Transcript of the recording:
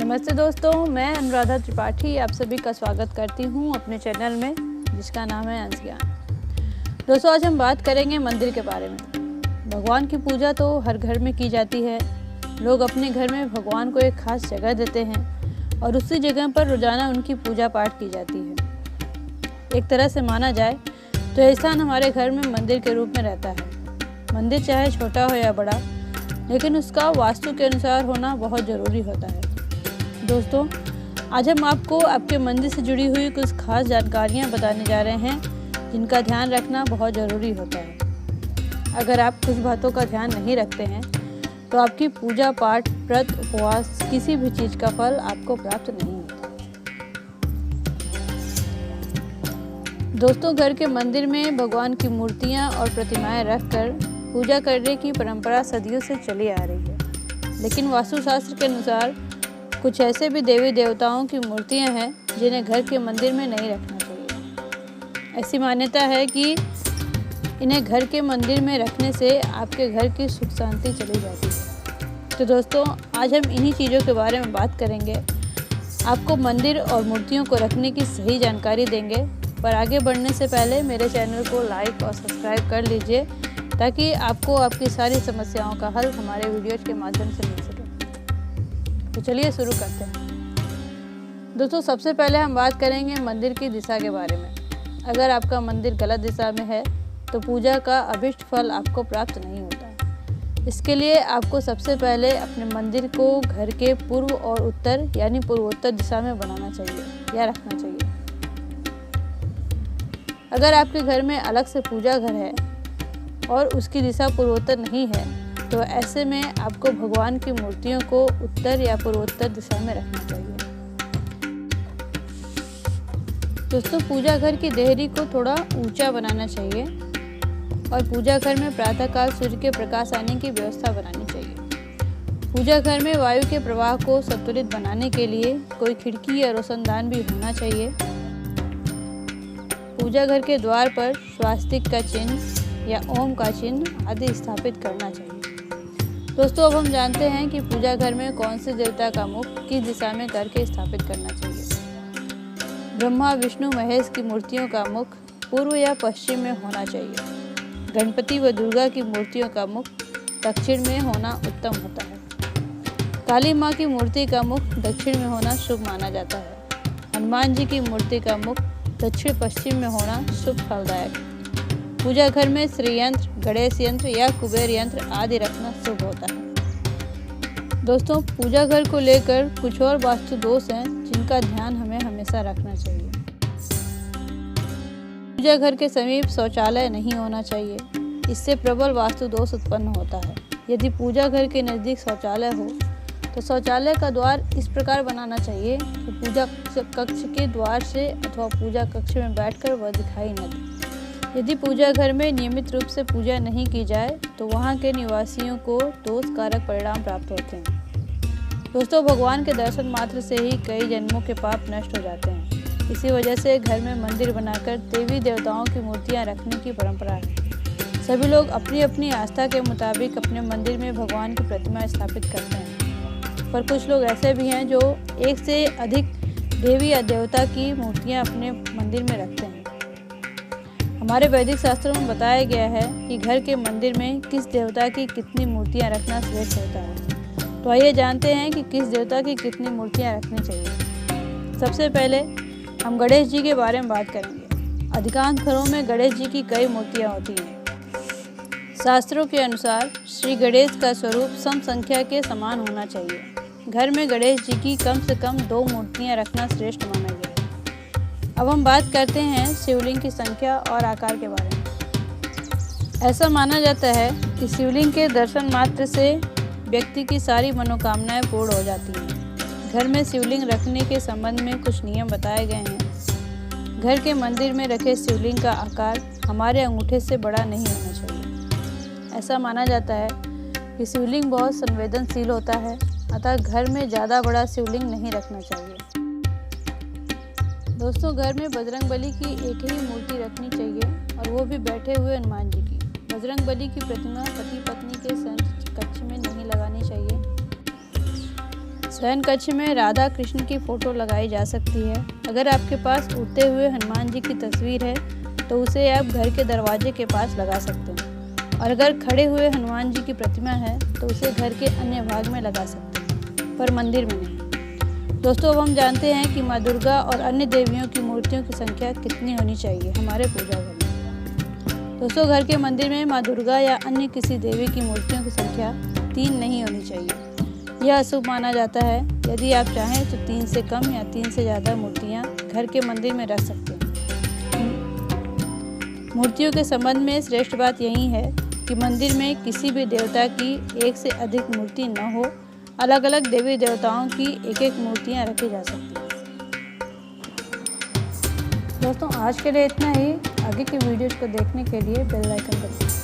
नमस्ते दोस्तों, मैं अनुराधा त्रिपाठी आप सभी का स्वागत करती हूं अपने चैनल में जिसका नाम है अंश ज्ञान। दोस्तों, आज हम बात करेंगे मंदिर के बारे में। भगवान की पूजा तो हर घर में की जाती है। लोग अपने घर में भगवान को एक खास जगह देते हैं और उसी जगह पर रोजाना उनकी पूजा पाठ की जाती है। एक तरह से माना जाए तो यह स्थान हमारे घर में मंदिर के रूप में रहता है। मंदिर चाहे छोटा हो या बड़ा, लेकिन उसका वास्तु के अनुसार होना बहुत ज़रूरी होता है। दोस्तों, आज हम आपको आपके मंदिर से जुड़ी हुई कुछ खास जानकारियां बताने जा रहे हैं जिनका ध्यान रखना बहुत ज़रूरी होता है। अगर आप कुछ बातों का ध्यान नहीं रखते हैं तो आपकी पूजा पाठ, व्रत, उपवास, किसी भी चीज़ का फल आपको प्राप्त नहीं होता। दोस्तों, घर के मंदिर में भगवान की मूर्तियां और प्रतिमाएं रखकर पूजा करने की परंपरा सदियों से चली आ रही है। लेकिन वास्तुशास्त्र के अनुसार कुछ ऐसे भी देवी देवताओं की मूर्तियां हैं जिन्हें घर के मंदिर में नहीं रखना चाहिए। ऐसी मान्यता है कि इन्हें घर के मंदिर में रखने से आपके घर की सुख शांति चली जाती है। तो दोस्तों, आज हम इन्हीं चीज़ों के बारे में बात करेंगे। आपको मंदिर और मूर्तियों को रखने की सही जानकारी देंगे। पर आगे बढ़ने से पहले मेरे चैनल को लाइक और सब्सक्राइब कर लीजिए ताकि आपको आपकी सारी समस्याओं का हल हमारे वीडियोज़ के माध्यम से मिल सके। तो चलिए शुरू करते हैं। दोस्तों, सबसे पहले हम बात करेंगे मंदिर की दिशा के बारे में। अगर आपका मंदिर गलत दिशा में है तो पूजा का अभिष्ट फल आपको प्राप्त नहीं होता। इसके लिए आपको सबसे पहले अपने मंदिर को घर के पूर्व और उत्तर यानी पूर्वोत्तर दिशा में बनाना चाहिए या रखना चाहिए। अगर आपके घर में अलग से पूजा घर है और उसकी दिशा पूर्वोत्तर नहीं है तो ऐसे में आपको भगवान की मूर्तियों को उत्तर या पूर्वोत्तर दिशा में रखना चाहिए। दोस्तों, पूजा घर की देहरी को थोड़ा ऊंचा बनाना चाहिए और पूजा घर में प्रातःकाल सूर्य के प्रकाश आने की व्यवस्था बनानी चाहिए। पूजा घर में वायु के प्रवाह को संतुलित बनाने के लिए कोई खिड़की या रोशनदान भी होना चाहिए। पूजा घर के द्वार पर स्वास्तिक का चिन्ह या ओम का चिन्ह आदि स्थापित करना चाहिए। दोस्तों, अब हम जानते हैं कि पूजा घर में कौन से देवता का मुख किस दिशा में करके स्थापित करना चाहिए। ब्रह्मा, विष्णु, महेश की मूर्तियों का मुख पूर्व या पश्चिम में होना चाहिए। गणपति व दुर्गा की मूर्तियों का मुख दक्षिण में होना उत्तम होता है। काली माँ की मूर्ति का मुख दक्षिण में होना शुभ माना जाता है। हनुमान जी की मूर्ति का मुख दक्षिण पश्चिम में होना शुभ फलदायक है। पूजा घर में श्री यंत्र, गणेश यंत्र या कुबेर यंत्र आदि रखना शुभ होता है। दोस्तों, पूजा घर को लेकर कुछ और वास्तु दोष हैं जिनका ध्यान हमें हमेशा रखना चाहिए। पूजा घर के समीप शौचालय नहीं होना चाहिए। इससे प्रबल वास्तु दोष उत्पन्न होता है। यदि पूजा घर के नज़दीक शौचालय हो तो शौचालय का द्वार इस प्रकार बनाना चाहिए कि पूजा कक्ष के द्वार से अथवा पूजा कक्ष में बैठकर वह दिखाई न दे। यदि पूजा घर में नियमित रूप से पूजा नहीं की जाए तो वहाँ के निवासियों को दोष कारक परिणाम प्राप्त होते हैं। दोस्तों, भगवान के दर्शन मात्र से ही कई जन्मों के पाप नष्ट हो जाते हैं। इसी वजह से घर में मंदिर बनाकर देवी देवताओं की मूर्तियाँ रखने की परंपरा है। सभी लोग अपनी अपनी आस्था के मुताबिक अपने मंदिर में भगवान की प्रतिमा स्थापित करते हैं। पर कुछ लोग ऐसे भी हैं जो एक से अधिक देवी या देवता की मूर्तियाँ अपने मंदिर में रखते हैं। हमारे वैदिक शास्त्रों में बताया गया है कि घर के मंदिर में किस देवता की कितनी मूर्तियां रखना श्रेष्ठ होता है। तो आइए जानते हैं कि किस देवता की कितनी मूर्तियां रखनी चाहिए। सबसे पहले हम गणेश जी के बारे में बात करेंगे। अधिकांश घरों में गणेश जी की कई मूर्तियां होती हैं। शास्त्रों के अनुसार श्री गणेश का स्वरूप सम संख्या के समान होना चाहिए। घर में गणेश जी की कम से कम 2 मूर्तियाँ रखना श्रेष्ठ माना गया है। अब हम बात करते हैं शिवलिंग की संख्या और आकार के बारे में। ऐसा माना जाता है कि शिवलिंग के दर्शन मात्र से व्यक्ति की सारी मनोकामनाएं पूर्ण हो जाती हैं। घर में शिवलिंग रखने के संबंध में कुछ नियम बताए गए हैं। घर के मंदिर में रखे शिवलिंग का आकार हमारे अंगूठे से बड़ा नहीं होना चाहिए। ऐसा माना जाता है कि शिवलिंग बहुत संवेदनशील होता है, अतः घर में ज़्यादा बड़ा शिवलिंग नहीं रखना चाहिए। दोस्तों, घर में बजरंगबली की एक ही मूर्ति रखनी चाहिए और वो भी बैठे हुए हनुमान जी की। बजरंगबली की प्रतिमा पति पत्नी के संयुक्त कक्ष में नहीं लगानी चाहिए। शयन कक्ष में राधा कृष्ण की फ़ोटो लगाई जा सकती है। अगर आपके पास उड़ते हुए हनुमान जी की तस्वीर है तो उसे आप घर के दरवाजे के पास लगा सकते हैं, और अगर खड़े हुए हनुमान जी की प्रतिमा है तो उसे घर के अन्य भाग में लगा सकते हैं, पर मंदिर में नहीं। दोस्तों, अब हम जानते हैं कि माँ दुर्गा और अन्य देवियों की मूर्तियों की संख्या कितनी होनी चाहिए हमारे पूजा घर में। दोस्तों, घर के मंदिर में माँ दुर्गा या अन्य किसी देवी की मूर्तियों की संख्या 3 नहीं होनी चाहिए। यह अशुभ माना जाता है। यदि आप चाहें तो 3 से कम या 3 से ज़्यादा मूर्तियाँ घर के मंदिर में रख सकते हैं। मूर्तियों के संबंध में श्रेष्ठ बात यही है कि मंदिर में किसी भी देवता की एक से अधिक मूर्ति न हो। अलग अलग देवी देवताओं की एक मूर्तियाँ रखी जा सकती हैं। दोस्तों, आज के लिए इतना ही। आगे की वीडियोज़ को देखने के लिए बेल आइकन दबाएं।